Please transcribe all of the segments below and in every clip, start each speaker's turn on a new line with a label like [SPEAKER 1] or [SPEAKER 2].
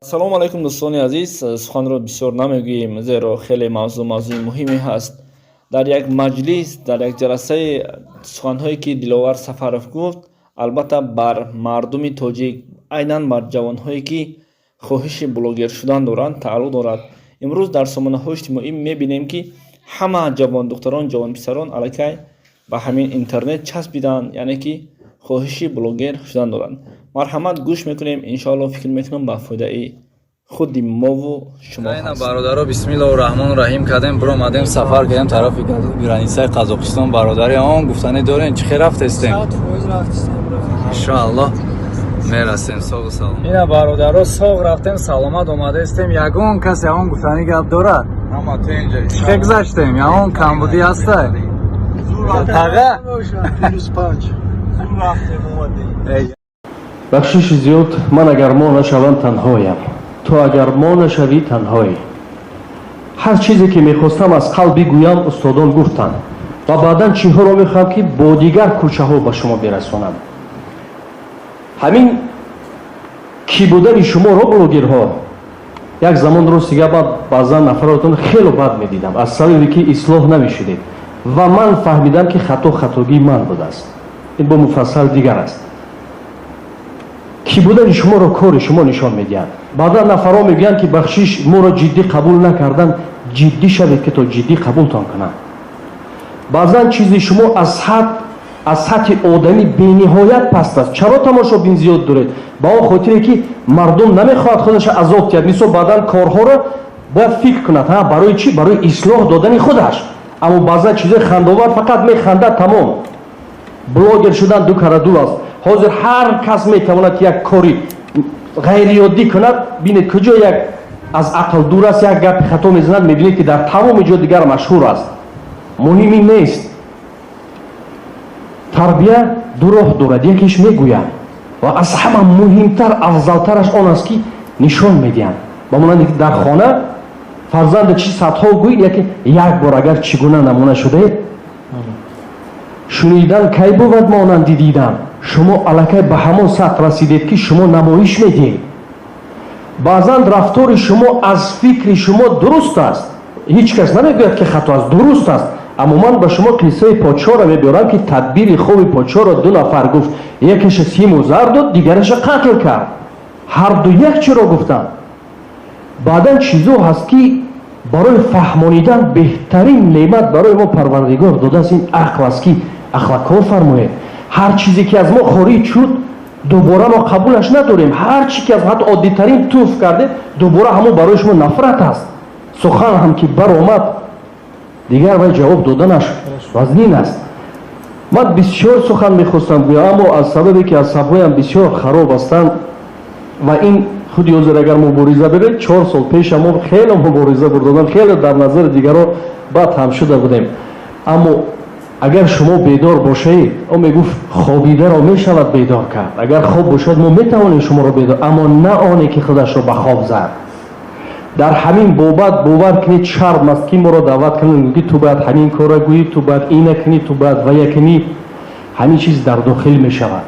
[SPEAKER 1] салому алайкум дӯстони азиз. Суханро бисёр намегӯем, зеро хеле мавзӯи муҳиме ҳаст. Дар як маҷлис, дар як ҷаласаи суханҳое ки Диловар Сафаров гуфт, албатта бар мардуми тоҷик, айнан бар ҷавонҳое ки хоҳиши блогер шудан доранд тааллуқ дорад. имрӯз дар сомонаҳои иҷтимоӣ мебинем ки ҳама ҷавондухтарон, ҷавонписарон аллакай ба ҳамин интернет часпиданд, яъне ки хоҳиши блогер шудан доранд. марҳамат, гӯш мекунем, иншоалло фикр мекунам ба фоидаи худи мову шумо ҳаст.
[SPEAKER 2] бародаро, бисмиллаҳи роҳмони роҳим кардем, биромадем сафар кардем тарафи границаи Қазоқистон. Бародари он гуфтани дорем, чӣ хел рафтестем? Иншоалло мерасем соғу салом. Ина бародаро, соғ рафтем, саломат омадестем. Ягон кас ягон гуфтани гап дорад? Ама ту инҷа чӣ хел гузаштем? Ягон камбудӣ ҳастай? Тага?
[SPEAKER 3] плюс 5. Зур рафтем омадем.
[SPEAKER 4] бахшиши зиёд. Ман агар мо нашавам танҳоям, ту агар мо нашавӣ танҳоӣ. ҳар чизе ки мехостам аз қалби гӯям устодон гуфтанд ва баъдан чиҳоро мехоҳам ки бо дигар кӯчаҳо ба шумо берасонам. ҳамин ки будани шуморо блогерҳо як замон ростига баъзан нафаратон хело бад медидам аз сабаби ки ислоҳ намешудед ва ман фаҳмидам ки хатогии ман будааст. ин бо муфассал дигар аст. ки будани шуморо кори шумо нишон медиҳад. баъдан нафаро мегӯянд ки бахшиш моро ҷиддӣ қабул накардан, ҷиддӣ шавед ки то ҷиддӣ қабултон кунам. баъзан чизи шумо аз сатҳи одамӣ бениҳоят паст аст. чаро тамошобин зиёд доред? ба он хотире ки мардум намехоҳад худаш азоб диҳад. мисол баъдан корҳоро бояд фикр кунад, барои чӣ? барои ислоҳ додани худаш. аммо баъзан чизои хандовар фақат механдад, тамом. блогер шудан ду карадур аст. ҳозир ҳар кас метавонад як кори ғайриёддӣ кунад. бинед куҷо як аз ақл дур аст, як гапи хато мезанад, мебинед ки дар тамоми ҷо дигар машҳур аст. муҳим ин нест. тарбия ду роҳ дорад. якиш мегӯянд ва аз ҳама муҳимтар, афзалтараш он аст ки нишон медиҳанд. ба монанде ки дар хона фарзанда чӣ садҳо гӯй, яке як бор агар чӣ гуна намуна шудаед, шунидан кай бувад монанди дидан. шумо аллакай ба ҳамон сатҳ расидед ки шумо намоиш медиҳед. баъзан рафтори шумо аз фикри шумо дуруст аст. ҳеҷ кас намегӯяд ки хато аст, дуруст аст. аммо ман ба шумо қиссаи подшоҳро мебиёрам ки тадбири хоби подшоҳро ду нафар гуфт. якеша симу зар дод, дигареша қатл кард. ҳар ду як чиро гуфтанд. баъдан чизо ҳаст ки барои фаҳмонидан беҳтарин неъмат барои мо парвардигор додааст. ин ақл аст ки ахлакор фармоед. ҳар чизе ки аз мо хориҷ шуд дубора мо қабулаш надорем. ҳар чи ки аз ҳатто оддитарин туф кардед дубора ҳамон барои шумо нафрат аст. сухан ҳам ки баромад дигар вай ҷавоб доданаш вазнин аст. ман бисёр сухан мехостам гӯям, аммо аз сабабе ки асабҳоям бисёр хароб ҳастанд ва ин худи ҳозир агар мубориза биред 4 сол пеша мо хеле мубориза бурдодам, хеле дар назари дигаро бад ҳам шуда будем. аммо агар шумо бедор бошед, он мегуфт хобидаро мешавад бедор кард. агар хоб бошад мо метавонем шуморо бедор, аммо на оне ки худашро ба хоб зад. дар ҳамин бобат бовар кунед шарм аст ки моро даъват кунед ки ту бояд ҳамин кора гӯӣ, ту бояд ина кунӣ, ту бояд вая кунӣ. ҳамин чиз дар дохил мешавад.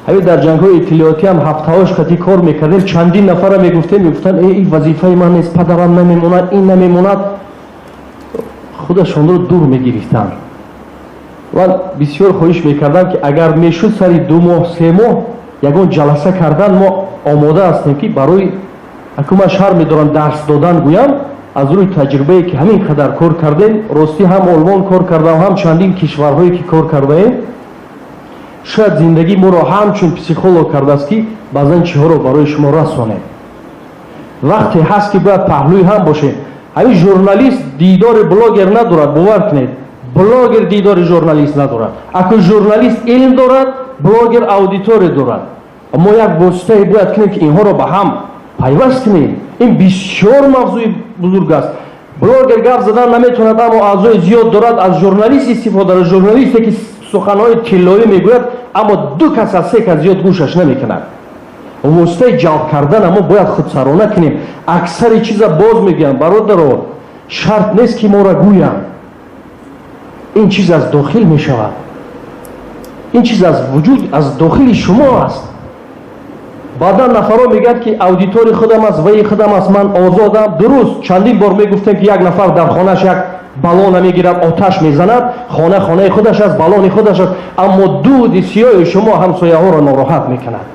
[SPEAKER 4] ҳамин дар ҷангҳои иттилоотӣ ҳам ҳафтаҳош қати кор мекардем, чандин нафара мегуфтанд ин вазифаи ман нест, падарам намемонад, ин намемонад. худашонро дур мегирифтанд. ман бисёр хоҳиш мекардам ки агар мешуд сари 2 моҳ 3 моҳ ягон ҷаласа кардан мо омода ҳастем ки барои акума шаҳр медорам дарс додан гӯям аз рӯи таҷрибае ки ҳамин қадар кор кардем. ростӣ ҳам олмон кор кардам, ҳам чандин кишварҳое ки кор кардаем. шояд зиндагӣ моро ҳамчун психолог кардааст ки баъзан чиҳоро барои шумо расонем. вақте ҳаст ки бояд паҳлӯи ҳам бошем. ҳамин журналист дидори блогер надорад, бовар кунед. блогер дидори журналист надорад. ако журналист илм дорад, блогер аудитория дорад. мо як воситае бояд кунем ки инҳоро ба ҳам пайваст кунем. ин бисёр мавзӯи бузург аст. блогер гап задан наметавонад, аммо аъзои зиёд дорад. аз журналист истифода дорад. журналисте ки суханҳои тиллоӣ мегӯяд, аммо 2 кас аз 3 кас зиёд гӯшаш намекунад. воситаи ҷалб кардан аммо бояд худсарона кунем. аксари чиза боз мегӯям бародаро, шарт нест ки моро гӯям. ин чиз аз дохил мешавад. ин чиз аз вуҷуд, аз дохили шумо аст. баъдан нафаро мегӯяд ки аудитори худам аст, ваи худам аст, ман озодам. Дуруст чандин бор мегуфтем ки як нафар дар хонаш як балона мегирад, оташ мезанад, хона хонаи худаш аст, балони худаш аст, аммо дуди сиёҳи шумо ҳамсояҳоро нороҳат мекунад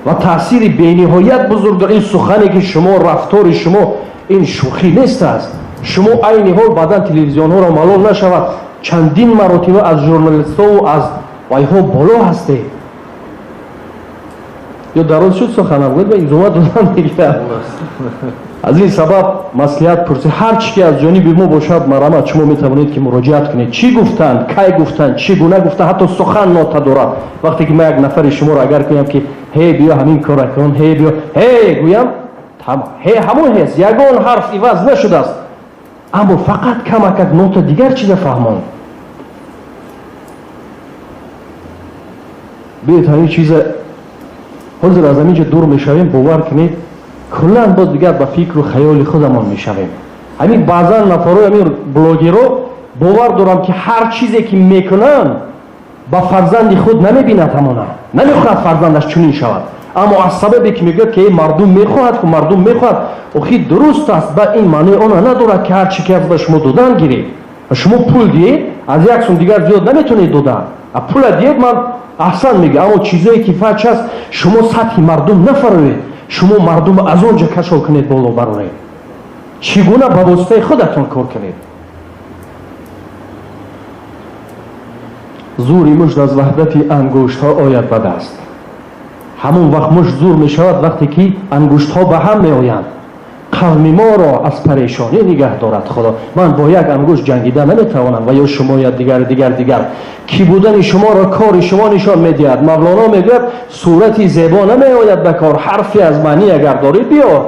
[SPEAKER 4] ва таъсири бениҳоят бузург дорад. ин сухане ки шумо, рафтори шумо, ин шӯхӣ нест аст. шумо айни ҳол баъдан телевизионҳоро маълум нашавад, чандин маротиба аз журналистҳову аз вайҳо боло ҳастед. ё дароз шуд суханам гӯед ва изома додам дигар. аз ин сабаб маслиҳат пурсед, ҳар чӣ ки аз ҷониби мо бошад марҳамат шумо метавонед ки муроҷиат кунед. чӣ гуфтанд, кай гуфтанд, чӣ гуна гуфтанд, ҳатто сухан нота дорад. вақте ки ман як нафари шуморо агар гӯям ки ҳе биё ҳамин кора кун, ҳе биё, ҳе гӯям, ҳе ҳамон ҳест, ягон ҳарф иваз нашудааст, аммо фақат камакак нота дигар чиза фаҳмонд. биёед ҳамин чиза ҳозир аз ҳамин ҷо дур мешавем, бовар кунед куллан боз дигар ба фикру хаёли худамон мешавем. ҳамин баъзан нафарои ҳамин блогеро бовар дорам ки ҳар чизе ки мекунанд ба фарзанди худ намебинад, ҳамона намехоҳад фарзандаш чунин шавад, аммо аз сабабе ки мегӯяд ки мардум мехоҳад, ку мардум мехоҳад, охи дуруст аст, ба ин маънои он надорад ки ҳар чӣ ки аз шумо додан гиред. шумо пул диҳед, аз як сум дигар зиёд наметавонед додан, пула диҳед, ман аҳсан мегӯям, аммо чизое ки фач аст, шумо сатҳи мардум нафароед, шумо мардум аз он ҷо кашол кунед, боло бароред, чӣ гуна ба воситаи худатон кор кунед. зури мушт аз ваҳдати ангуштҳо ояд ба даст. ҳамон вақт мушт зур мешавад вақте ки ангуштҳо ба ҳам меоянд. қавми моро аз парешонӣ нигаҳ дорад худо. ман бо як ангушт ҷангида наметавонам ва ё шумо я дигар ки будани шуморо кори шумо нишон медиҳад. мавлоно мегӯяд сурати зебо намеояд ба кор, ҳарфе аз маънӣ агар дорӣ биё.